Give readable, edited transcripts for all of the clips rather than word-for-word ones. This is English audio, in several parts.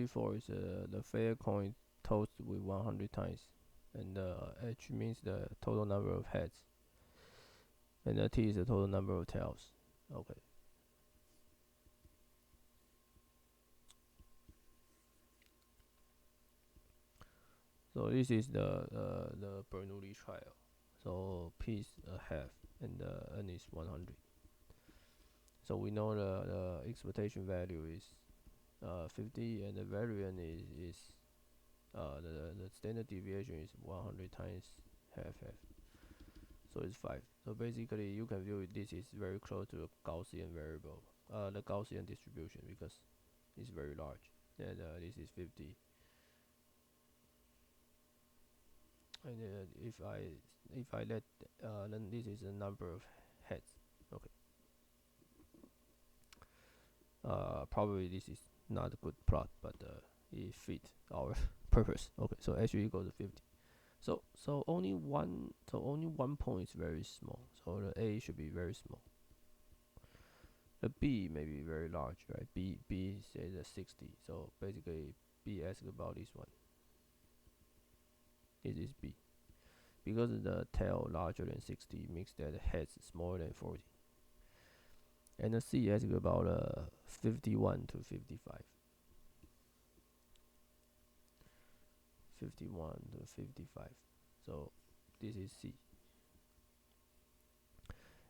44 is the fair coin tossed with 100 times, and H means the total number of heads, and T is the total number of tails. Okay. So this is the Bernoulli trial. So P is a half, and N is 100. So we know the expectation value is 50, and the variance is the standard deviation is 100 times half half. So it's 5. So basically, you can view this is very close to a Gaussian variable, the Gaussian distribution, because it's very large. And this is 50. And if I let then this is the number of heads. Okay. Probably this is not a good plot, but it fits our purpose. Okay, so H equals to 50. So only one point is very small. So the A should be very small. The B may be very large, right? B says 60. So basically, B asks about this one. It is B because the tail larger than 60 makes that the heads smaller than 40. And the C asks about 51 to 55. 51 to 55. So this is C.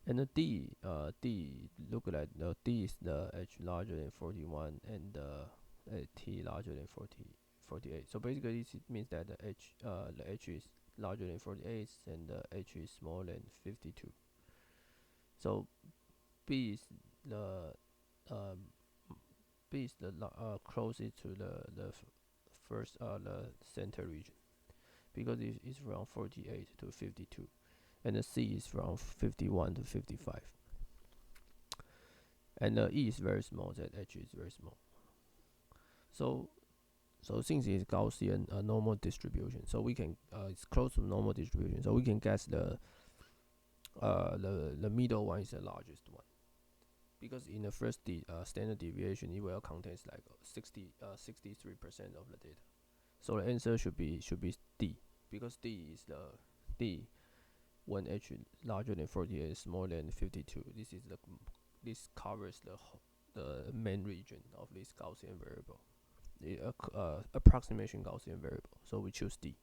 And the D look like D is the H larger than 41 and the T larger than 48. So basically, this means that the H is larger than 48 and the H is smaller than 52. So B is the closest to the first the center region because it is from 48 to 52, and the C is from 51 to 55. And E is very small, that H is very small. So since it's Gaussian normal distribution, so we can it's close to normal distribution, so we can guess the middle one is the largest one, because in the first standard deviation it will contains like 63% of the data. So the answer should be D, because D is the D when H larger than 48 is smaller than 52. This covers the main region of this Gaussian variable, the approximation Gaussian variable. So we choose D.